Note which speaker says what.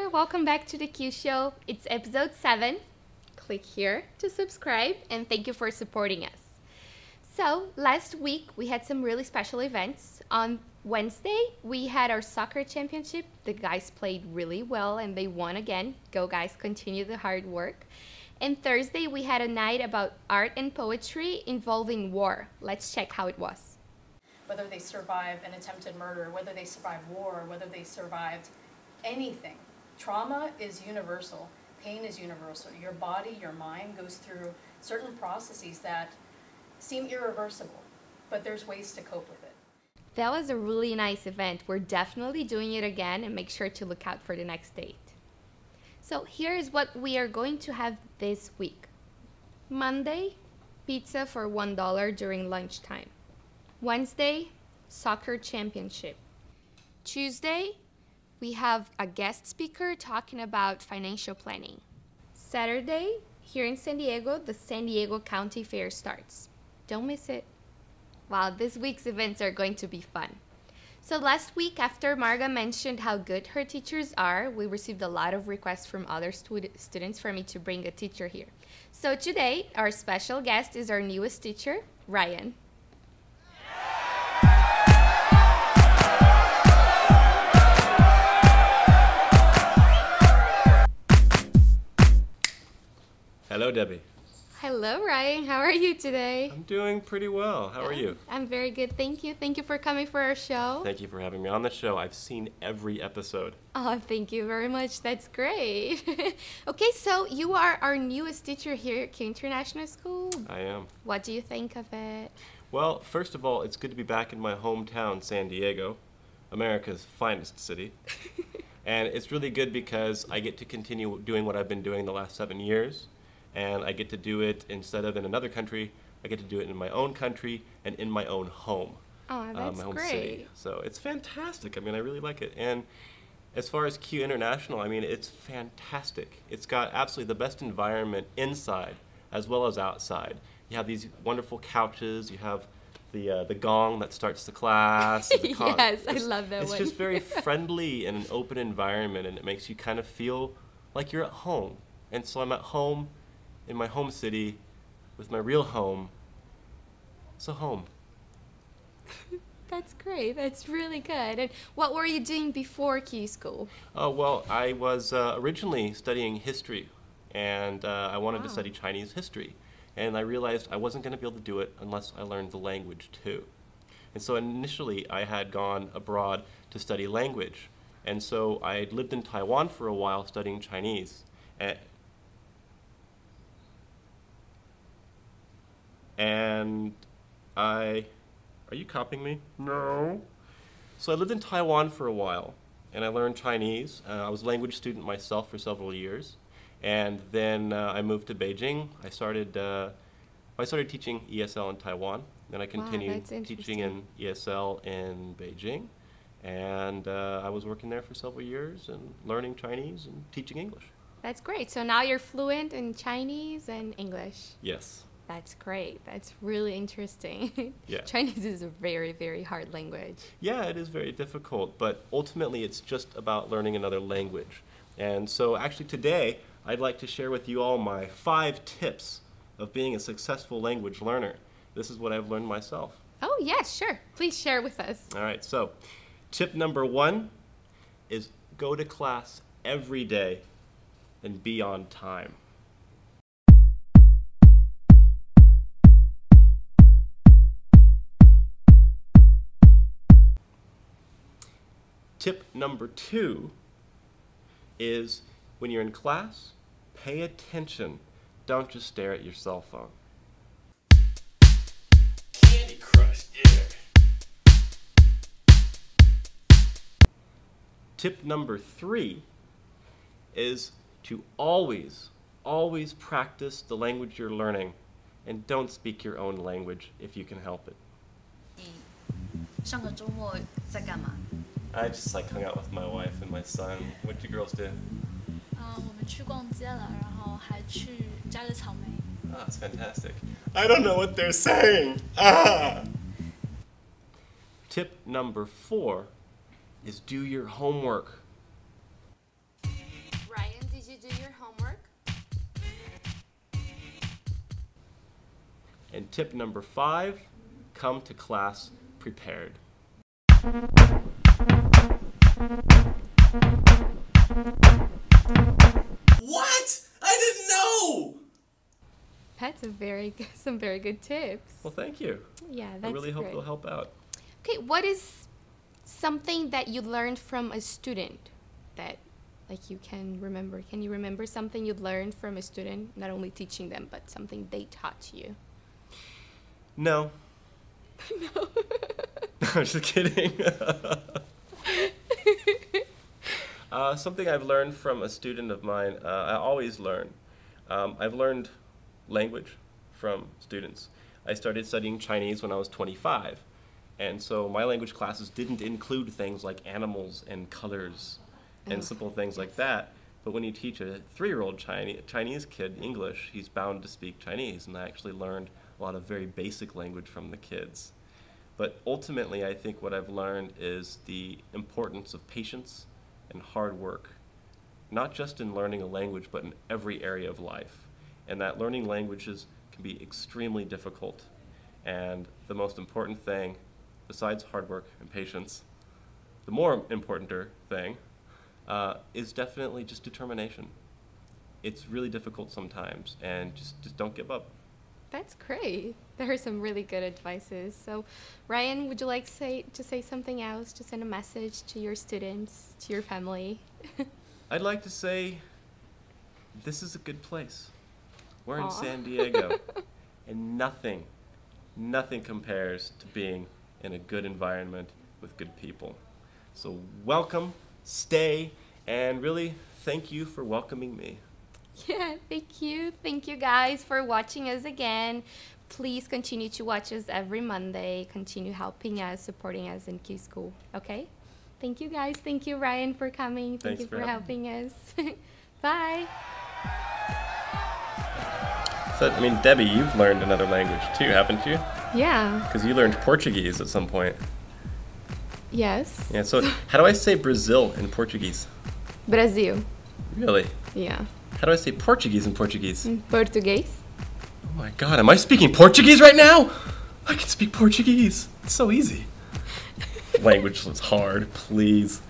Speaker 1: there, welcome back to the Q Show. It's episode 7. Click here to subscribe and thank you for supporting us. So, last week we had some really special events. On Wednesday, we had our soccer championship. The guys played really well and they won again. Go guys, continue the hard work. And Thursday, we had a night about art and poetry involving war. Let's check how it was.
Speaker 2: Whether they survived an attempted murder, whether they survived war, whether they survived anything. Trauma is universal. Pain is universal. Your body, your mind goes through certain processes that seem irreversible, but there's ways to cope with it.
Speaker 1: That was a really nice event. We're definitely doing it again and make sure to look out for the next date. So here is what we are going to have this week. Monday, pizza for $1 during lunchtime. Wednesday, soccer championship. Tuesday, we have a guest speaker talking about financial planning. Saturday, here in San Diego, the San Diego County Fair starts. Don't miss it. Wow, this week's events are going to be fun. So last week, after Marga mentioned how good her teachers are, we received a lot of requests from other students for me to bring a teacher here. So today, our special guest is our newest teacher, Ryan.
Speaker 3: Hello, Debbie.
Speaker 1: Hello, Ryan. How are you today?
Speaker 3: I'm doing pretty well. How are you?
Speaker 1: I'm very good, thank you. Thank you for coming for our show.
Speaker 3: Thank you for having me on the show. I've seen every episode.
Speaker 1: Oh, thank you very much. That's great. Okay, so you are our newest teacher here at Q International School.
Speaker 3: I am.
Speaker 1: What do you think of it?
Speaker 3: Well, first of all, it's good to be back in my hometown, San Diego, America's finest city. And it's really good because I get to continue doing what I've been doing the last 7 years. And I get to do it instead of in another country, I get to do it in my own country and in my own home.
Speaker 1: Oh, that's
Speaker 3: my own
Speaker 1: great.
Speaker 3: city. So it's fantastic. I mean, I really like it. And as far as Q International, I mean, it's fantastic. It's got absolutely the best environment inside as well as outside. You have these wonderful couches. You have the gong that starts the class.
Speaker 1: Yes, I love that one.
Speaker 3: It's just very friendly and an open environment, and it makes you kind of feel like you're at home. And so I'm at home in my home city with my real home. So home.
Speaker 1: That's great. That's really good. And what were you doing before Q School?
Speaker 3: Oh, well, I was originally studying history, and I wanted to
Speaker 1: Wow.
Speaker 3: study Chinese history. And I realized I wasn't going to be able to do it unless I learned the language too. And so initially I had gone abroad to study language. And so I had lived in Taiwan for a while studying Chinese. And are you copying me? No. So I lived in Taiwan for a while, and I learned Chinese. I was a language student myself for several years. And then I moved to Beijing. I started teaching ESL in Taiwan. Then I continued teaching in ESL in Beijing. And I was working there for several years and learning Chinese and teaching English.
Speaker 1: That's great. So now you're fluent in Chinese and English.
Speaker 3: Yes.
Speaker 1: That's great. That's really interesting.
Speaker 3: Yeah.
Speaker 1: Chinese is a very, very hard language.
Speaker 3: Yeah, it is very difficult, but ultimately it's just about learning another language. And so actually today, I'd like to share with you all my 5 tips of being a successful language learner. This is what I've learned myself.
Speaker 1: Oh, yes, sure. Please share with us.
Speaker 3: All right, so tip number 1 is go to class every day and be on time. Tip number 2 is when you're in class, pay attention. Don't just stare at your cell phone.
Speaker 4: Candy Crush, yeah.
Speaker 3: Tip number 3 is to always practice the language you're learning, and don't speak your own language if you can help it.
Speaker 5: 上个周末在干嘛？
Speaker 3: I just hung out with my wife and my son. What did you girls do?
Speaker 5: 我们去逛街了，然后还去摘了草莓。
Speaker 3: Oh, that's fantastic. I don't know what they're saying. Ah! Tip number 4 is do your homework.
Speaker 1: do your homework.
Speaker 3: And tip number 5, come to class prepared.
Speaker 4: What? I didn't know!
Speaker 1: That's some very good tips.
Speaker 3: Well, thank you.
Speaker 1: Yeah, that's
Speaker 3: I really hope
Speaker 1: great.
Speaker 3: they'll help out.
Speaker 1: Okay, what is something that you learned from a student that like you can remember? Can you remember something you learned from a student, not only teaching them, but something they taught you?
Speaker 3: No.
Speaker 1: No.
Speaker 3: I'm just kidding. Something I've learned from a student of mine, I always learn. I've learned language from students. I started studying Chinese when I was 25. And so my language classes didn't include things like animals and colors and simple things like that. But when you teach a 3-year-old Chinese kid English, he's bound to speak Chinese. And I actually learned a lot of very basic language from the kids. But ultimately, I think what I've learned is the importance of patience and hard work, not just in learning a language, but in every area of life. And that learning languages can be extremely difficult. And the most important thing, besides hard work and patience, the more important thing is definitely just determination. It's really difficult sometimes, and just don't give up.
Speaker 1: That's great. There are some really good advices. So, Ryan, would you like to say something else, to send a message to your students, to your family?
Speaker 3: I'd like to say this is a good place. We're in
Speaker 1: Aw.
Speaker 3: San Diego, and nothing compares to being in a good environment with good people. So welcome, stay, and really thank you for welcoming me.
Speaker 1: Yeah, thank you. Thank you guys for watching us again. Please continue to watch us every Monday. Continue helping us, supporting us in Q School, okay? Thank you guys. Thank you, Ryan, for coming. Thank
Speaker 3: Thanks
Speaker 1: you
Speaker 3: for
Speaker 1: for
Speaker 3: having
Speaker 1: helping us. Bye.
Speaker 3: So, I mean, Debbie, you've learned another language too, haven't you?
Speaker 1: Yeah.
Speaker 3: Because you learned Portuguese at some point.
Speaker 1: Yes.
Speaker 3: Yeah, so how do I say Brazil in Portuguese?
Speaker 1: Brasil.
Speaker 3: Really?
Speaker 1: Yeah.
Speaker 3: How do I say Portuguese in Portuguese?
Speaker 1: Português.
Speaker 3: Oh my god, am I speaking Portuguese right now? I can speak Portuguese. It's so easy. Language is hard, please.